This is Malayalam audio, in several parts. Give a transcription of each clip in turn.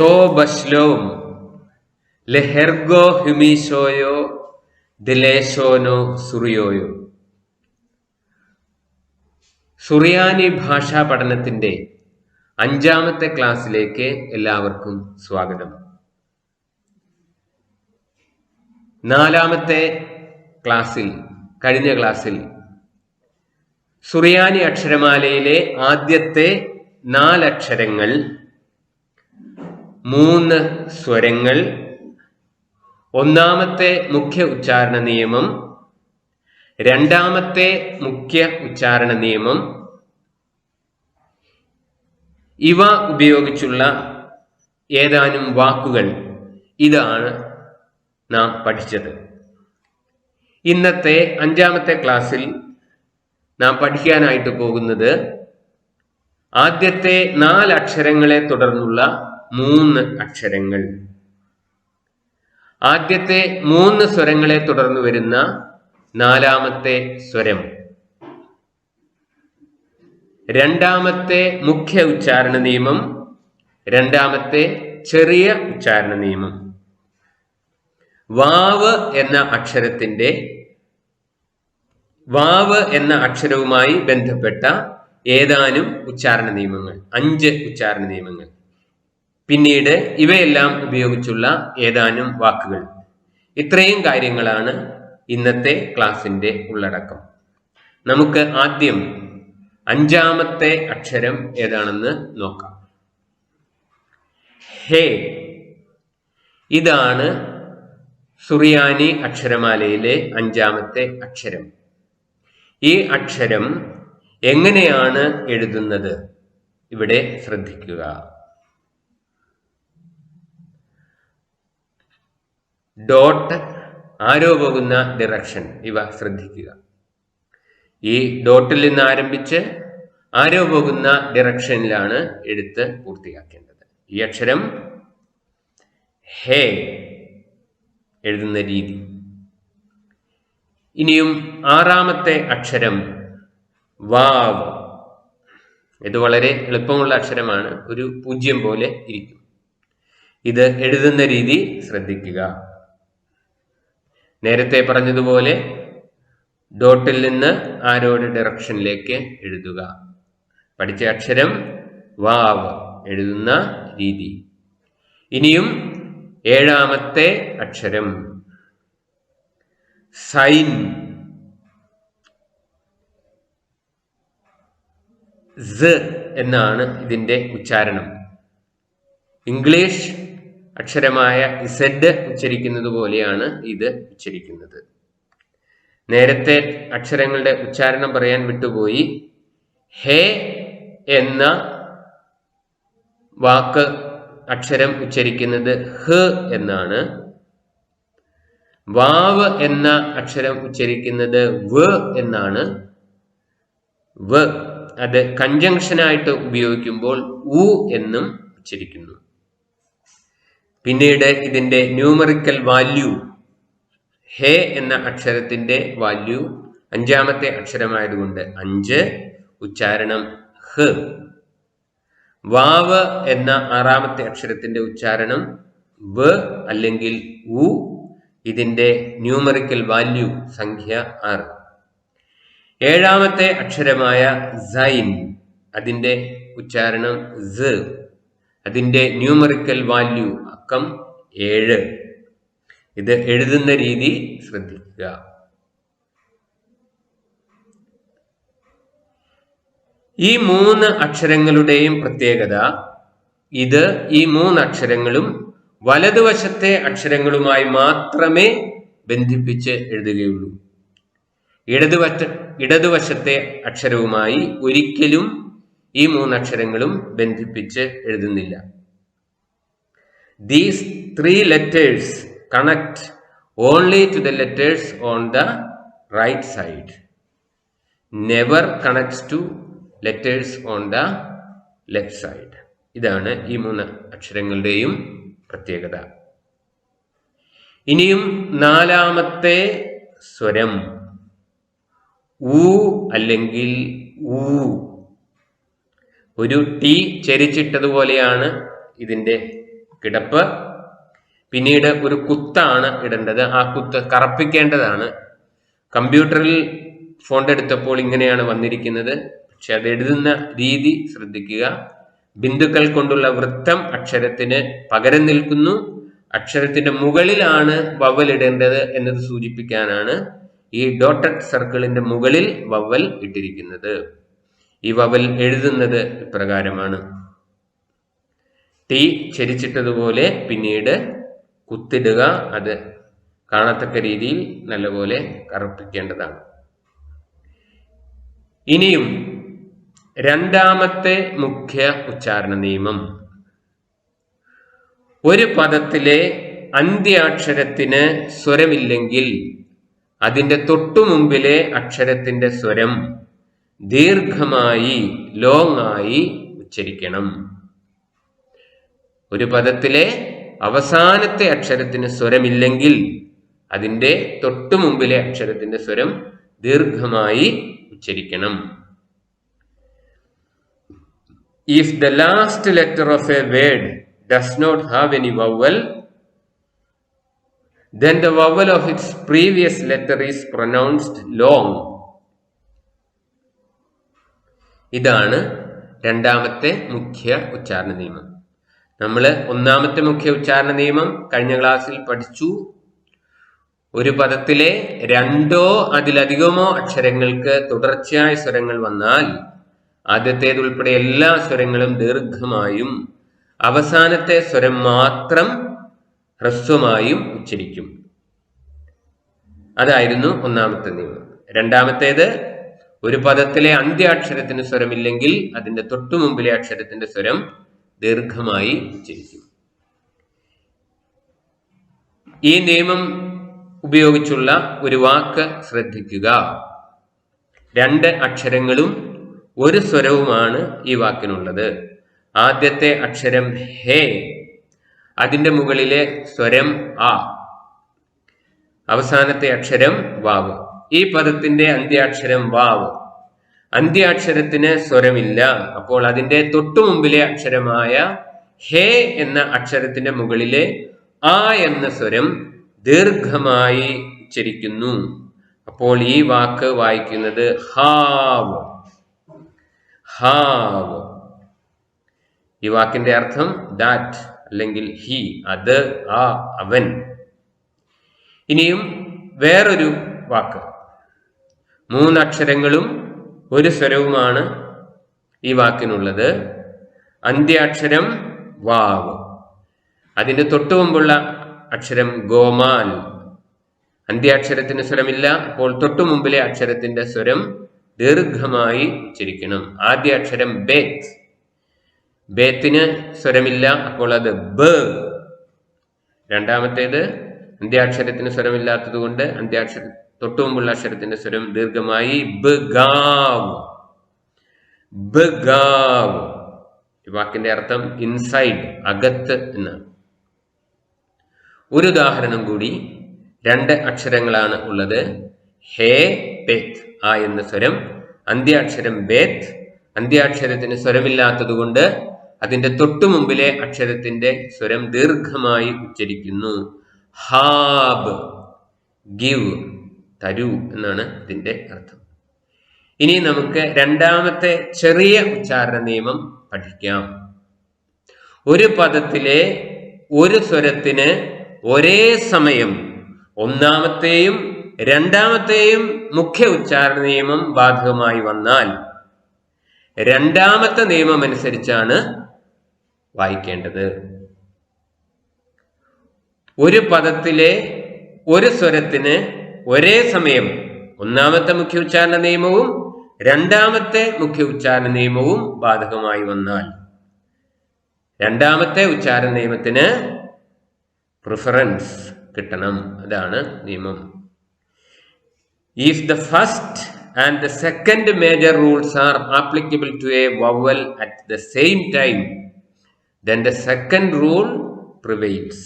തോ ബശ്ലോം ലെഹെർഗോ ഹ്യൂമിഷോയോ ദിലേശോനോ സുറിയോയോ. സുറിയാനി ഭാഷാ പഠനത്തിന്റെ 5ാമത്തെ ക്ലാസ്സിലേക്ക് എല്ലാവർക്കും സ്വാഗതം. 4ാമത്തെ ക്ലാസ്സിൽ, കഴിഞ്ഞ ക്ലാസ്സിൽ സുറിയാനി അക്ഷരമാലയിലെ ആദ്യത്തെ 4 അക്ഷരങ്ങൾ, 3 സ്വരങ്ങൾ, 1ാമത്തെ മുഖ്യ ഉച്ചാരണ നിയമം, 2ാമത്തെ മുഖ്യ ഉച്ചാരണ നിയമം, ഇവ ഉപയോഗിച്ചുള്ള ഏതാനും വാക്കുകൾ, ഇതാണ് നാം പഠിച്ചത്. ഇന്നത്തെ 5ാമത്തെ ക്ലാസ്സിൽ നാം പഠിക്കാനായിട്ട് പോകുന്നത് ആദ്യത്തെ 4 അക്ഷരങ്ങളെ തുടർന്നുള്ള 3 അക്ഷരങ്ങൾ, ആദ്യത്തെ 3 സ്വരങ്ങളെ തുടർന്ന് വരുന്ന 4ാമത്തെ സ്വരം, 2ാമത്തെ മുഖ്യ ഉച്ചാരണ നിയമം, 2ാമത്തെ ചെറിയ ഉച്ചാരണ നിയമം, വാവ് എന്ന അക്ഷരവുമായി ബന്ധപ്പെട്ട ഏതാനും ഉച്ചാരണ നിയമങ്ങൾ, 5 ഉച്ചാരണ നിയമങ്ങൾ, പിന്നീട് ഇവയെല്ലാം ഉപയോഗിച്ചുള്ള ഏതാനും വാക്കുകൾ. ഇത്രയും കാര്യങ്ങളാണ് ഇന്നത്തെ ക്ലാസിന്റെ ഉള്ളടക്കം. നമുക്ക് ആദ്യം 5ാമത്തെ അക്ഷരം ഏതാണെന്ന് നോക്കാം. ഹേ. ഇതാണ് സുറിയാനി അക്ഷരമാലയിലെ 5ാമത്തെ അക്ഷരം. ഈ അക്ഷരം എങ്ങനെയാണ് എഴുതുന്നത്? ഇവിടെ ശ്രദ്ധിക്കുക. ഡോട്ട്, ആരോ പോകുന്ന ഡിറക്ഷൻ, ഇവ ശ്രദ്ധിക്കുക. ഈ ഡോട്ടിൽ നിന്ന് ആരംഭിച്ച് ആരോ പോകുന്ന ഡിറക്ഷനിലാണ് എഴുത്ത് പൂർത്തിയാക്കേണ്ടത്. ഈ അക്ഷരം ഹേ എഴുതുന്ന രീതി. ഇനിയും 6ാമത്തെ അക്ഷരം വാവ്. ഇത് വളരെ എളുപ്പമുള്ള അക്ഷരമാണ്, ഒരു 0 പോലെ ഇരിക്കും. ഇത് എഴുതുന്ന രീതി ശ്രദ്ധിക്കുക. നേരത്തെ പറഞ്ഞതുപോലെ ഡോട്ടിൽ നിന്ന് ആരോയുടെ ഡയറക്ഷനിലേക്ക് എഴുതുക. പഠിച്ച അക്ഷരം വാവ് എഴുതുന്ന രീതി. ഇനിയും 7ാമത്തെ അക്ഷരം സൈൻ. Z എന്നാണ് ഇതിന്റെ ഉച്ചാരണം. ഇംഗ്ലീഷ് അക്ഷരമായ Z ഉച്ചരിക്കുന്നത് പോലെയാണ് ഇത് ഉച്ചരിക്കുന്നത്. നേരത്തെ അക്ഷരങ്ങളുടെ ഉച്ചാരണം പറയാൻ വിട്ടുപോയി. ഹേ എന്ന വാക്ക് അക്ഷരം ഉച്ചരിക്കുന്നത് ഹ് എന്നാണ്. വാവ് എന്ന അക്ഷരം ഉച്ചരിക്കുന്നത് വ് എന്നാണ്. വ് അത് കൺജങ്ഷനായിട്ട് ഉപയോഗിക്കുമ്പോൾ ഉ എന്നും ഉച്ചരിക്കുന്നു. പിന്നീട് ഇതിന്റെ ന്യൂമറിക്കൽ വാല്യൂ, ഹേ എന്ന അക്ഷരത്തിന്റെ വാല്യൂ 5ാമത്തെ അക്ഷരമായതുകൊണ്ട് 5, ഉച്ചാരണം ഹ്. വാവ് എന്ന 6ാമത്തെ അക്ഷരത്തിന്റെ ഉച്ചാരണം വ് അല്ലെങ്കിൽ ഉ. ഇതിന്റെ ന്യൂമറിക്കൽ വാല്യൂ സംഖ്യ 6. 7ാമത്തെ അക്ഷരമായ സൈൻ, അതിന്റെ ഉച്ചാരണം Z. അതിന്റെ ന്യൂമറിക്കൽ വാല്യൂ അക്കം 7. ഇത് എഴുതുന്ന രീതി ശ്രദ്ധിക്കുക. ഈ 3 അക്ഷരങ്ങളുടെയും പ്രത്യേകത, ഈ 3 അക്ഷരങ്ങളും വലതുവശത്തെ അക്ഷരങ്ങളുമായി മാത്രമേ ബന്ധിപ്പിച്ച് എഴുതുകയുള്ളൂ. ഇടതുവശത്തെ അക്ഷരവുമായി ഒരിക്കലും ഈ 3 അക്ഷരങ്ങളും ബന്ധിപ്പിച്ച് എഴുതുന്നില്ല. These 3 letters connect only to the letters on the right side. Never connects to letters on the left side. ഇതാണ് ഈ 3 അക്ഷരങ്ങളുടെയും പ്രത്യേകത. ഇനിയും 4ാമത്തെ സ്വരം ഊ അല്ലെങ്കിൽ ഊ. ഒരു ടി ചരിച്ചിട്ടതുപോലെയാണ് ഇതിന്റെ കിടപ്പ്. പിന്നീട് ഒരു കുത്താണ് ഇടേണ്ടത്. ആ കുത്ത് കറുപ്പിക്കേണ്ടതാണ്. കമ്പ്യൂട്ടറിൽ ഫോണ്ട് എടുത്തപ്പോൾ ഇങ്ങനെയാണ് വന്നിരിക്കുന്നത്, പക്ഷെ അത് എഴുതുന്ന രീതി ശ്രദ്ധിക്കുക. ബിന്ദുക്കൾ കൊണ്ടുള്ള വൃത്തം അക്ഷരത്തിന് പകരം നിൽക്കുന്നു. അക്ഷരത്തിന്റെ മുകളിലാണ് വവ്വൽ ഇടേണ്ടത് എന്നത് സൂചിപ്പിക്കാനാണ് ഈ ഡോട്ടഡ് സർക്കിളിന്റെ മുകളിൽ വവ്വൽ ഇട്ടിരിക്കുന്നത്. ഈ വവ്വൽ എഴുതുന്നത് ഇപ്രകാരമാണ്. ടി ചരിച്ചിട്ടതുപോലെ പിന്നീട് കുത്തിടുക. അത് കാണത്തക്ക രീതിയിൽ നല്ലപോലെ കറുപ്പിക്കേണ്ടതാണ്. ഇനിയും രണ്ടാമത്തെ മുഖ്യ ഉച്ചാരണ നിയമം. ഒരു പദത്തിലെ അന്ത്യാക്ഷരത്തിന് സ്വരമില്ലെങ്കിൽ അതിൻ്റെ തൊട്ടുമുമ്പിലെ അക്ഷരത്തിന്റെ സ്വരം ദീർഘമായി ലോങ് ആയി ഉച്ചരിക്കണം. ഒരു പദത്തിലെ അവസാനത്തെ അക്ഷരത്തിന് സ്വരമില്ലെങ്കിൽ അതിൻ്റെ തൊട്ടുമുമ്പിലെ അക്ഷരത്തിന്റെ സ്വരം ദീർഘമായി ഉച്ചരിക്കണം. If the last letter of a word does not have any vowel, then the vowel of its previous letter is pronounced long. ഇതാണ് രണ്ടാമത്തെ മുഖ്യ ഉച്ചാരണ നിയമം. നമ്മൾ ഒന്നാമത്തെ മുഖ്യ ഉച്ചാരണ നിയമം കഴിഞ്ഞ ക്ലാസ്സിൽ പഠിച്ചു. ഒരു പദത്തിലെ രണ്ടോ അതിലധികമോ അക്ഷരങ്ങൾക്ക് തുടർച്ചയായ സ്വരങ്ങൾ വന്നാൽ ആദ്യത്തേതുൾപ്പെടെ എല്ലാ സ്വരങ്ങളും ദീർഘമായും അവസാനത്തെ സ്വരം മാത്രം ഹ്രസ്വമായും ഉച്ചരിക്കും. അതായിരുന്നു ഒന്നാമത്തെ നിയമം. രണ്ടാമത്തേത്, ഒരു പദത്തിലെ അന്ത്യാക്ഷരത്തിന് സ്വരമില്ലെങ്കിൽ അതിന്റെ തൊട്ടുമുമ്പിലെ അക്ഷരത്തിന്റെ സ്വരം ദീർഘമായി ഉച്ചരിക്കും. ഈ നിയമം ഉപയോഗിച്ചുള്ള ഒരു വാക്ക് ശ്രദ്ധിക്കുക. രണ്ട് അക്ഷരങ്ങളും ഒരു സ്വരവുമാണ് ഈ വാക്കിനുള്ളത്. ആദ്യത്തെ അക്ഷരം ഹേ, അതിൻ്റെ മുകളിലെ സ്വരം ആ, അവസാനത്തെ അക്ഷരം വാവ്. ഈ പദത്തിന്റെ അന്ത്യാക്ഷരം വാവ്. അന്ത്യാക്ഷരത്തിന് സ്വരമില്ല. അപ്പോൾ അതിന്റെ തൊട്ടുമുമ്പിലെ അക്ഷരമായ ഹേ എന്ന അക്ഷരത്തിന്റെ മുകളിലെ ആ എന്ന സ്വരം ദീർഘമായി ഉച്ചരിക്കുന്നു. അപ്പോൾ ഈ വാക്ക് വായിക്കുന്നത് ഹാവ്. ഹാവ്. ഈ വാക്കിന്റെ അർത്ഥം ദാറ്റ് അല്ലെങ്കിൽ ഹി, അത്, ആ, അവൻ. ഇനിയും വേറൊരു വാക്ക്. മൂന്നക്ഷരങ്ങളും ഒരു സ്വരവുമാണ് ഈ വാക്കിനുള്ളത്. അന്ത്യാക്ഷരം വാവ്. അതിന്റെ തൊട്ടുമുമ്പുള്ള അക്ഷരം ഗോമാൽ. അന്ത്യാക്ഷരത്തിന് സ്വരമില്ല. അപ്പോൾ തൊട്ടുമുമ്പിലെ അക്ഷരത്തിന്റെ സ്വരം ദീർഘമായി ഉച്ചരിക്കണം. ആദ്യ അക്ഷരം ബേത്ത്. ബേത്തിന് സ്വരമില്ല. അപ്പോൾ അത് ബ. രണ്ടാമത്തേത് അന്ത്യാക്ഷരത്തിന് സ്വരമില്ലാത്തത് കൊണ്ട് തൊട്ടുമുമ്പുള്ള അക്ഷരത്തിന്റെ സ്വരം ദീർഘമായി ബഗാവ്. ബഗാവ്. ഈ വാക്കിന്റെ അർത്ഥം ഇൻസൈഡ്, അകത്ത് എന്നാണ്. ഒരു ഉദാഹരണം കൂടി. രണ്ട് അക്ഷരങ്ങളാണ് ഉള്ളത്. ഹേ, ബേത്ത്. ആ എന്ന സ്വരം. അന്ത്യാക്ഷരം ബേത്ത്. അന്ത്യാക്ഷരത്തിന് സ്വരമില്ലാത്തത് കൊണ്ട് അതിന്റെ തൊട്ടുമുമ്പിലെ അക്ഷരത്തിന്റെ സ്വരം ദീർഘമായി ഉച്ചരിക്കുന്നു. ഹാബ്, ഗിവ്, തരൂ എന്നാണ് ഇതിന്റെ അർത്ഥം. ഇനി നമുക്ക് രണ്ടാമത്തെ ചെറിയ ഉച്ചാരണ നിയമം പഠിക്കാം. ഒരു പദത്തിലെ ഒരു സ്വരത്തിന് ഒരേ സമയം ഒന്നാമത്തെയും രണ്ടാമത്തെയും മുഖ്യ ഉച്ചാരണ നിയമം ബാധകമായി വന്നാൽ രണ്ടാമത്തെ നിയമം അനുസരിച്ചാണ് വായിക്കേണ്ടത്. ഒരു പദത്തിലെ ഒരു സ്വരത്തിന് ഒരേ സമയം ഒന്നാമത്തെ മുഖ്യ ഉച്ചാരണ നിയമവും രണ്ടാമത്തെ മുഖ്യ ഉച്ചാരണ നിയമവും ബാധകമായി വന്നാൽ രണ്ടാമത്തെ ഉച്ചാരണ നിയമത്തിന് പ്രിഫറൻസ് കിട്ടണം. അതാണ് നിയമം. If the first and the second major rules are applicable to a vowel at the same time, then the second rule prevails.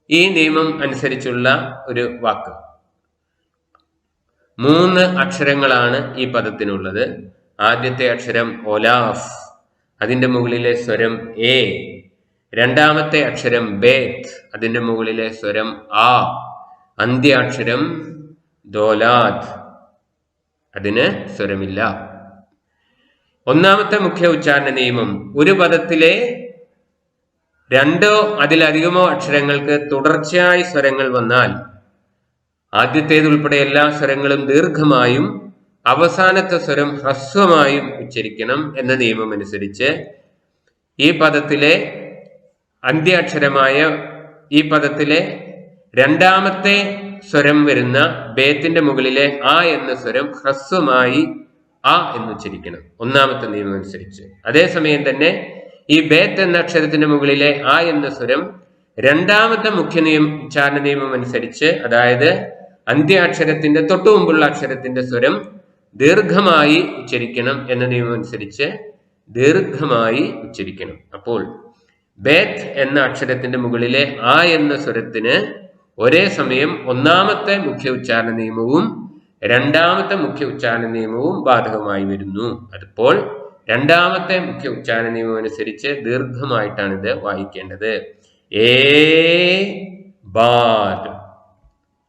ഈ നിയമം അനുസരിച്ചുള്ള ഒരു വാക്ക്. മൂന്ന് അക്ഷരങ്ങളാണ് ഈ പദത്തിനുള്ളത്. ആദ്യത്തെ അക്ഷരം ഒലാഫ്. അതിൻ്റെ മുകളിലെ സ്വരം എ. രണ്ടാമത്തെ അക്ഷരം ബേത്ത്, അതിന്റെ മുകളിലെ സ്വരം ആ. അന്ത്യാക്ഷരം ദോലാദ്, അതിന് സ്വരമില്ല. ഒന്നാമത്തെ മുഖ്യ ഉച്ചാരണ നിയമം: ഒരു പദത്തിലെ രണ്ടോ അതിലധികമോ അക്ഷരങ്ങൾക്ക് തുടർച്ചയായി സ്വരങ്ങൾ വന്നാൽ ആദ്യത്തേതുൾപ്പെടെ എല്ലാ സ്വരങ്ങളും ദീർഘമായും അവസാനത്തെ സ്വരം ഹ്രസ്വമായും ഉച്ചരിക്കണം എന്ന നിയമം അനുസരിച്ച് ഈ പദത്തിലെ അന്ത്യാക്ഷരമായ ഈ പദത്തിലെ രണ്ടാമത്തെ സ്വരം വരുന്ന ബേത്തിന്റെ മുകളിലെ ആ എന്ന സ്വരം ഹ്രസ്വമായി ആ എന്ന് ഉച്ചരിക്കണം, ഒന്നാമത്തെ നിയമം അനുസരിച്ച്. അതേസമയം തന്നെ ഈ ബേത്ത് എന്ന അക്ഷരത്തിന്റെ മുകളിലെ ആ എന്ന സ്വരം രണ്ടാമത്തെ മുഖ്യ ഉച്ചാരണ നിയമം അനുസരിച്ച്, അതായത് അന്ത്യാക്ഷരത്തിന്റെ തൊട്ടു മുമ്പുള്ള അക്ഷരത്തിന്റെ സ്വരം ദീർഘമായി ഉച്ചരിക്കണം എന്ന നിയമം അനുസരിച്ച് ദീർഘമായി ഉച്ചരിക്കണം. അപ്പോൾ ബേത്ത് എന്ന അക്ഷരത്തിന്റെ മുകളിലെ ആ എന്ന സ്വരത്തിന് ഒരേ സമയം ഒന്നാമത്തെ മുഖ്യ ഉച്ചാരണ നിയമവും രണ്ടാമത്തെ മുഖ്യ ഉച്ചാരണ നിയമവും ബാധകമായി വരുന്നു. അതിപ്പോൾ രണ്ടാമത്തെ മുഖ്യ ഉച്ചാരണ നിയമം അനുസരിച്ച് ദീർഘമായിട്ടാണ് ഇത് വായിക്കേണ്ടത്. ഏ ബാദ്,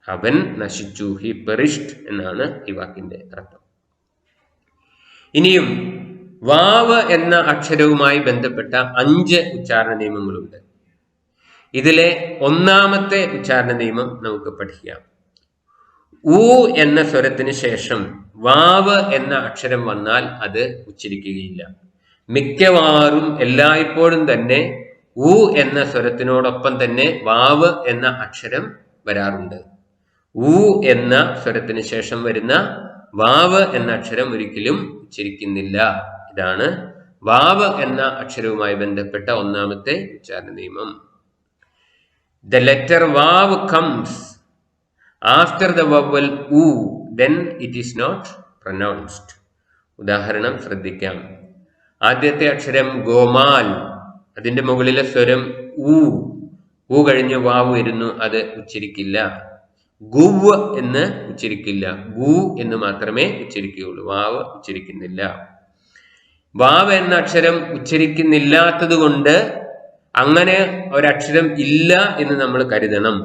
അവൻ നശിച്ചു, ഹി പെറിഷ്ഡ് എന്നാണ് ഈ വാക്കിന്റെ അർത്ഥം. ഇനിയും വാവ് എന്ന അക്ഷരവുമായി ബന്ധപ്പെട്ട 5 ഉച്ചാരണ നിയമങ്ങളുണ്ട്. ഇതിലെ ഒന്നാമത്തെ ഉച്ചാരണ നിയമം നമുക്ക് പഠിക്കാം. ഊ എന്ന സ്വരത്തിന് ശേഷം വാവ് എന്ന അക്ഷരം വന്നാൽ അത് ഉച്ചരിക്കുകയില്ല. മിക്കവാറും എല്ലായ്പ്പോഴും തന്നെ ഊ എന്ന സ്വരത്തിനോടൊപ്പം തന്നെ വാവ് എന്ന അക്ഷരം വരാറുണ്ട്. ഊ എന്ന സ്വരത്തിന് ശേഷം വരുന്ന വാവ് എന്ന അക്ഷരം ഒരിക്കലും ഉച്ചരിക്കുന്നില്ല. ഇതാണ് വാവ് എന്ന അക്ഷരവുമായി ബന്ധപ്പെട്ട ഒന്നാമത്തെ ഉച്ചാരണ നിയമം. The letter vav comes after the vowel u, then it is not pronounced. ഉദാഹരണം ശ്രദ്ധിക്കാം. ആദ്യത്തെ അക്ഷരം ഗോമാൽ, അതിന്റെ മുകളിലെ സ്വരം ഊ കഴിഞ്ഞ് വാവ് വരുന്നു, അത് ഉച്ചരിക്കില്ല. ഗുവ് എന്ന് ഉച്ചരിക്കില്ല, ഗു എന്ന് മാത്രമേ ഉച്ചരിക്കുകയുള്ളൂ, വാവ് ഉച്ചരിക്കുന്നില്ല. വാവ് എന്ന അക്ഷരം ഉച്ചരിക്കുന്നില്ലാത്തത് കൊണ്ട് അങ്ങനെ ഒരക്ഷരം ഇല്ല എന്ന് നമ്മൾ കരുതണം.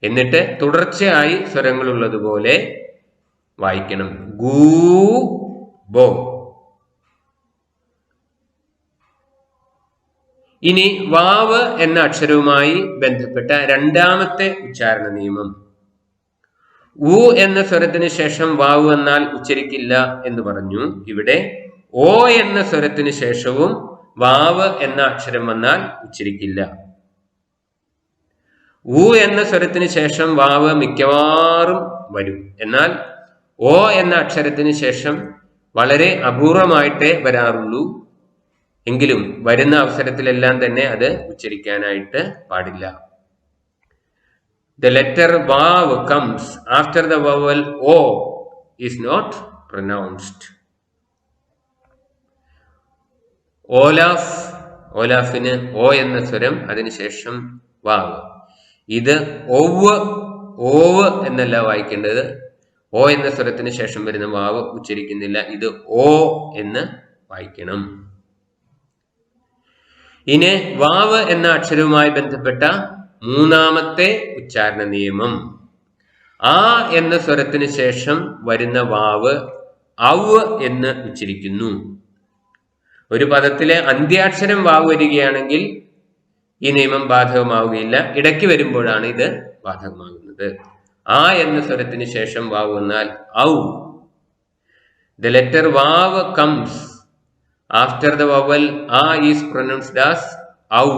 എന്നിട്ട് തുടർച്ചയായി സ്വരങ്ങൾ ഉള്ളതുപോലെ വായിക്കണം. ഗൂ ബോ. ഇനി വാവ് എന്ന അക്ഷരവുമായി ബന്ധപ്പെട്ട രണ്ടാമത്തെ ഉച്ചാരണ നിയമം: ഊ എന്ന സ്വരത്തിന് ശേഷം വാവ് വന്നാൽ ഉച്ചരിക്കില്ല എന്ന് പറഞ്ഞു. ഇവിടെ ഓ എന്ന സ്വരത്തിന് ശേഷവും വാവ് എന്ന അക്ഷരം വന്നാൽ ഉച്ചരിക്കില്ല. ഊ എന്ന സ്വരത്തിന് ശേഷം വാവ് മിക്കവാറും വരും. എന്നാൽ ഓ എന്ന അക്ഷരത്തിന് ശേഷം വളരെ അപൂർവമായിട്ടേ വരാറുള്ളൂ. എങ്കിലും വരുന്ന അവസരത്തിലെല്ലാം തന്നെ അത് ഉച്ചരിക്കാനായിട്ട് പാടില്ല. The letter vav comes after the vowel o is not pronounced. ഓലാഫിന് ഓ എന്ന സ്വരം, അതിനുശേഷം വാവ്. ഇത് ഓവ് എന്നല്ല വായിക്കേണ്ടത്. ഓ എന്ന സ്വരത്തിന് ശേഷം വരുന്ന വാവ് ഉച്ചരിക്കുന്നില്ല, ഇത് ഓ എന്ന് വായിക്കണം. ഇനി വാവ് എന്ന അക്ഷരവുമായി ബന്ധപ്പെട്ട മൂന്നാമത്തെ ഉച്ചാരണ നിയമം: ആ എന്ന സ്വരത്തിന് ശേഷം വരുന്ന വാവ് ഔ എന്ന് ഉച്ചരിക്കുന്നു. ഒരു പദത്തിലെ അന്ത്യാക്ഷരം വാവ് വരികയാണെങ്കിൽ ഈ നിയമം ബാധകമാവുകയില്ല. ഇടയ്ക്ക് വരുമ്പോഴാണ് ഇത് ബാധകമാകുന്നത്. ആ എന്ന സ്വരത്തിന് ശേഷം വാവ് വന്നാൽ ഔ. The letter vav comes after the vowel a is pronounced as ഔ.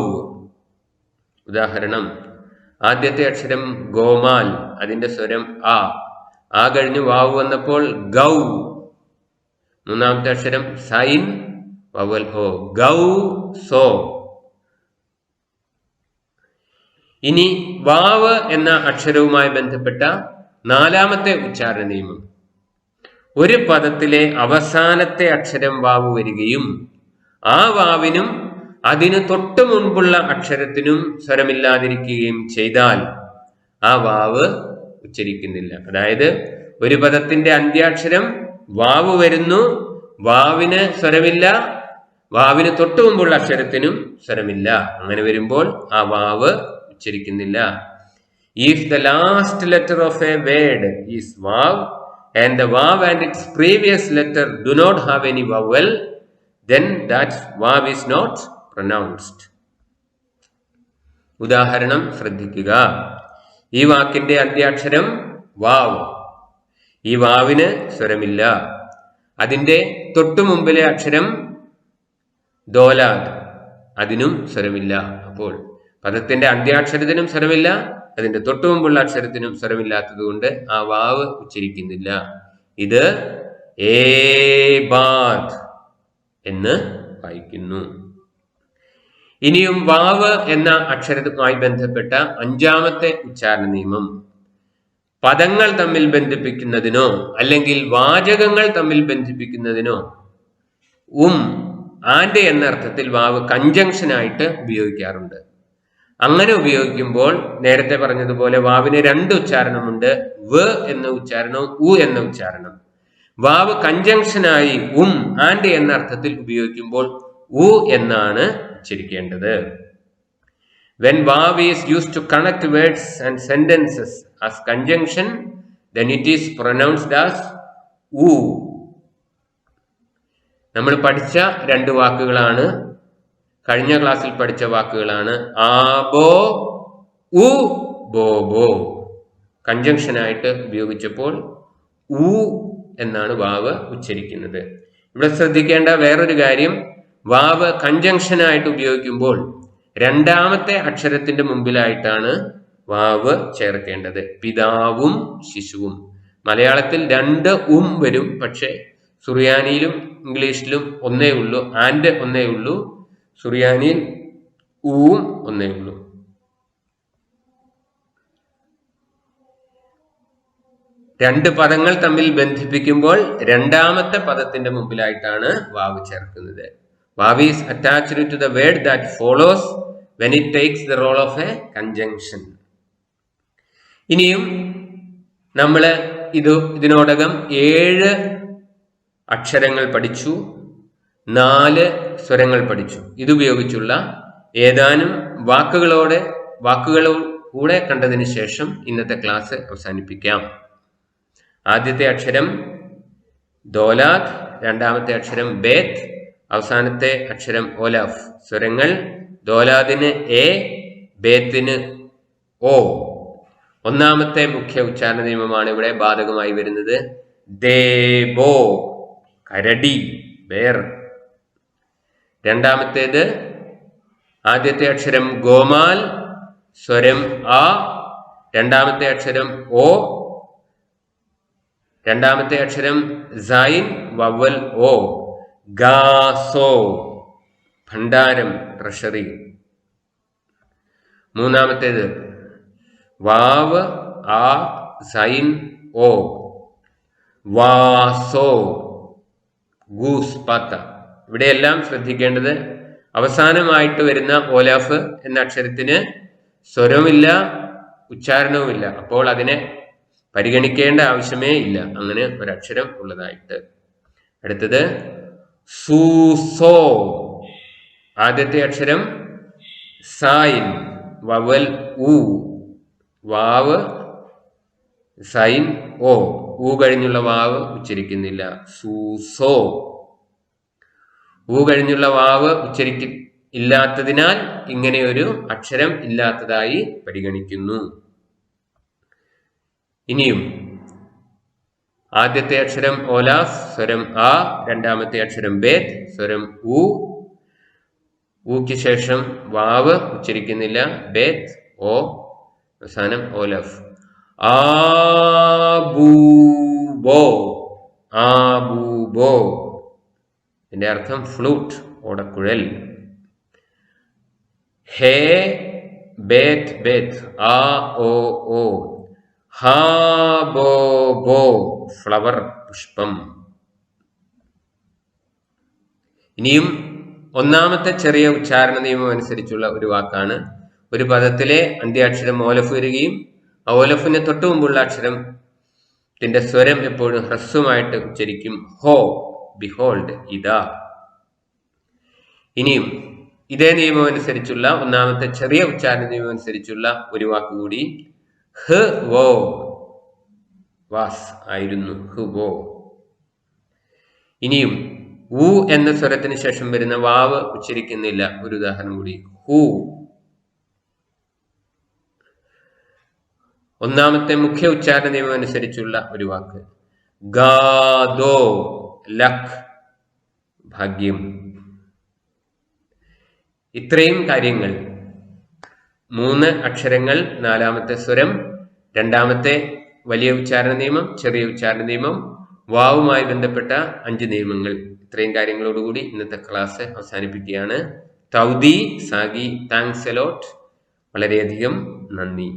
ഉദാഹരണം: ആദ്യത്തെ അക്ഷരം ഗോമാൽ, അതിന്റെ സ്വരം ആ കഴിഞ്ഞ് വാവ് വന്നപ്പോൾ ഗൗ. മൂന്നാമത്തെ അക്ഷരം സൈൻ, വവൽ ഓ, ഗൗ സോ. ഇനി വാവ് എന്ന അക്ഷരവുമായി ബന്ധപ്പെട്ട നാലാമത്തെ ഉച്ചാരണ നിയമം: ഒരു പദത്തിലെ അവസാനത്തെ അക്ഷരം വാവ് വരികയും ആ വാവിനും അതിന് തൊട്ടു മുൻപുള്ള അക്ഷരത്തിനും സ്വരമില്ലാതിരിക്കുകയും ചെയ്താൽ ആ വാവ് ഉച്ചരിക്കുന്നില്ല. അതായത് ഒരു പദത്തിന്റെ അന്ത്യാക്ഷരം വാവ് വരുന്നു, വാവിന് സ്വരമില്ല, വാവിന് തൊട്ടു മുമ്പുള്ള അക്ഷരത്തിനും സ്വരമില്ല. അങ്ങനെ വരുമ്പോൾ ആ വാവ് ഉച്ചരിക്കുന്നില്ല. If the last letter of a word is വാവ് and the vav and its previous letter do not have any vowel, then that vav is not pronounced. ഉദാഹരണം ശ്രദ്ധിക്കുക. ഈ വാക്കിന്റെ അന്ത്യാക്ഷരം വാവ്. ഈ വാവിന് സ്വരമില്ല. അതിന്റെ തൊട്ടു മുമ്പിലെ അക്ഷരം ദോലാദ്, അതിനും സ്വരമില്ല. അപ്പോൾ പദത്തിന്റെ അന്ത്യാക്ഷരത്തിനും സ്വരമില്ല, അതിന്റെ തൊട്ടു മുമ്പുള്ള അക്ഷരത്തിനും സ്വരമില്ലാത്തത് കൊണ്ട് ആ വാവ് ഉച്ചരിക്കുന്നില്ല. ഇത് ഏബാദ് എന്ന് വായിക്കുന്നു. ഇനിയും വാവ് എന്ന അക്ഷരവുമായി ബന്ധപ്പെട്ട അഞ്ചാമത്തെ ഉച്ചാരണ നിയമം, പദങ്ങൾ തമ്മിൽ ബന്ധിപ്പിക്കുന്നതിനോ അല്ലെങ്കിൽ വാചകങ്ങൾ തമ്മിൽ ബന്ധിപ്പിക്കുന്നതിനോ ആൻഡ് എന്ന അർത്ഥത്തിൽ വാവ് കൺജങ്ഷനായിട്ട് ഉപയോഗിക്കാറുണ്ട്. അങ്ങനെ ഉപയോഗിക്കുമ്പോൾ നേരത്തെ പറഞ്ഞതുപോലെ വാവിന് രണ്ട് ഉച്ചാരണമുണ്ട്, വ് എന്ന ഉച്ചാരണവും ഉ എന്ന ഉച്ചാരണം. വാവ് കൺജങ്ഷനായി ആൻഡ് എന്ന അർത്ഥത്തിൽ ഉപയോഗിക്കുമ്പോൾ ഉ എന്നാണ് ഉച്ചരിക്കേണ്ടത്. When vav is used to connect words and sentences as conjunction, then it is pronounced as u. നമ്മൾ പഠിച്ച രണ്ട് വാക്കുകളാണ്, കഴിഞ്ഞ ക്ലാസ്സിൽ പഠിച്ച വാക്കുകളാണ്. ആബോ ഉ ബോബോ കൺജങ്ഷനായിട്ട് ഉപയോഗിച്ചപ്പോൾ ഉ എന്നാണ് വാവ് ഉച്ചരിക്കുന്നത്. ഇവിടെ ശ്രദ്ധിക്കേണ്ട വേറൊരു കാര്യം, വാവ് കൺജങ്ഷനായിട്ട് ഉപയോഗിക്കുമ്പോൾ രണ്ടാമത്തെ അക്ഷരത്തിന്റെ മുമ്പിലായിട്ടാണ് വാവ് ചേർക്കേണ്ടത്. പിതാവും ശിശുവും. മലയാളത്തിൽ രണ്ട് വരും, പക്ഷെ സുറിയാനിയിലും ഇംഗ്ലീഷിലും ഒന്നേ ഉള്ളൂ, ആൻഡ് ഒന്നേ ഉള്ളൂ. സുറിയാനിയിൽ ഒന്നേ ഉള്ളൂ. രണ്ട് പദങ്ങൾ തമ്മിൽ ബന്ധിപ്പിക്കുമ്പോൾ രണ്ടാമത്തെ പദത്തിന്റെ മുമ്പിലായിട്ടാണ് വാവ് ചേർക്കുന്നത്. വാവ് is attached to the word that follows when it takes the role of a conjunction. ഇനിയും നമ്മൾ ഇതിനോടകം 7 അക്ഷരങ്ങൾ പഠിച്ചു, 4 സ്വരങ്ങൾ പഠിച്ചു. ഇതുപയോഗിച്ചുള്ള ഏതാനും വാക്കുകളൂടെ കണ്ടതിന് ശേഷം ഇന്നത്തെ ക്ലാസ് അവസാനിപ്പിക്കാം. ആദ്യത്തെ അക്ഷരം ദോലാദ്, രണ്ടാമത്തെ അക്ഷരം ബേത്ത്, അവസാനത്തെ അക്ഷരം ഓലാഫ്. സ്വരങ്ങൾ ദോലാദിന് എ, ബേത്തിന് ഓ. ഒന്നാമത്തെ മുഖ്യ ഉച്ചാരണ നിയമമാണ് ഇവിടെ ബാധകമായി വരുന്നത്. ദേബോ, കരടി, ബേർ. രണ്ടാമത്തേത്, ആദ്യത്തെ അക്ഷരം ഗോമാൽ, സ്വരം ആ. രണ്ടാമത്തെ അക്ഷരം ഓ. രണ്ടാമത്തെ അക്ഷരം സൈൻ, വവൽ ഓ. ഗാസോ, ഭണ്ഡാരം, ട്രഷറി. മൂന്നാമത്തേത് വാവ് ആ, സൈൻ ഓ. വാസോ, ഗൂസ്, പാത്ത. ഇവിടെയെല്ലാം ശ്രദ്ധിക്കേണ്ടത് അവസാനമായിട്ട് വരുന്ന ഓലാഫ് എന്ന അക്ഷരത്തിന് സ്വരമില്ല, ഉച്ചാരണവുമില്ല. അപ്പോൾ അതിനെ പരിഗണിക്കേണ്ട ആവശ്യമേ ഇല്ല, അങ്ങനെ ഒരക്ഷരം ഉള്ളതായിട്ട്. അടുത്തത് സൂസോ. ആദ്യത്തെ അക്ഷരം സൈൻ, വവൽ ഉ. വാവ് സൈൻ ഓ. കഴിഞ്ഞുള്ള വാവ് ഉച്ചരിക്കുന്നില്ല. സൂസോ. കഴിഞ്ഞുള്ള വാവ് ഇല്ലാത്തതിനാൽ ഇങ്ങനെ ഒരു അക്ഷരം ഇല്ലാത്തതായി പരിഗണിക്കുന്നു. ഇനിയും ആദ്യത്തെ അക്ഷരം ഓലാഫ്, സ്വരം ആ. രണ്ടാമത്തെ അക്ഷരം ബേത്ത്, സ്വരം ഉ. ഊക്ക് ശേഷം വാവ് ഉച്ചരിക്കുന്നില്ല, ബേത്ത് ഓ. അവസാനം ഓലഫ്. ആബൂബോ, ആബൂബോ. ഇതിന്റെ അർത്ഥം ഫ്ലൂട്ട്, ഓടക്കുഴൽ. ഹേ, ബേത്ത്, ബേത്ത്, ആ ഓ ഓ. ഹാബോബോ, ഫ്ലവർ, പുഷ്പം. ഇനിയും ഒന്നാമത്തെ ചെറിയ ഉച്ചാരണ നിയമം അനുസരിച്ചുള്ള ഒരു വാക്കാണ്. ഒരു പദത്തിലെ അന്ത്യാക്ഷരം ഓലഫ് വരികയും ആ ഓലഫിന് തൊട്ടു മുമ്പുള്ള അക്ഷരത്തിന്റെ സ്വരം എപ്പോഴും ഹ്രസ്വമായിട്ട് ഉച്ചരിക്കും. ഹോ, ബിഹോൾഡ്, ഇതാ. ഇനിയും ഇതേ നിയമം അനുസരിച്ചുള്ള ഒന്നാമത്തെ ചെറിയ ഉച്ചാരണ നിയമം അനുസരിച്ചുള്ള ഒരു വാക്ക് കൂടി ഹ് വോ വാസ് ആയിരുന്നു, ഹ് വോ. ഇനിയും ഉ എന്ന സ്വരത്തിന് ശേഷം വരുന്ന വാവ് ഉച്ചരിക്കുന്നില്ല. ഒരു ഉദാഹരണം കൂടി, ഹു. ഒന്നാമത്തെ മുഖ്യ ഉച്ചാരണ നിയമം അനുസരിച്ചുള്ള ഒരു വാക്ക് ഗാദോ, ലക്ക്, ഭാഗ്യം. ഇത്രയും കാര്യങ്ങൾ, 3 അക്ഷരങ്ങൾ, 4-മത്തെ സ്വരം, 2-മത്തെ വലിയ ഉച്ചാരണ നിയമം, ചെറിയ ഉച്ചാരണ നിയമം, വാവുമായി ബന്ധപ്പെട്ട 5 നിയമങ്ങൾ, ഇത്രയും കാര്യങ്ങളോടുകൂടി ഇന്നത്തെ ക്ലാസ് അവസാനിപ്പിക്കുകയാണ്. തൗദി സാഗി, താങ്ക്സ് എ ലോട്ട്, വളരെയധികം നന്ദി.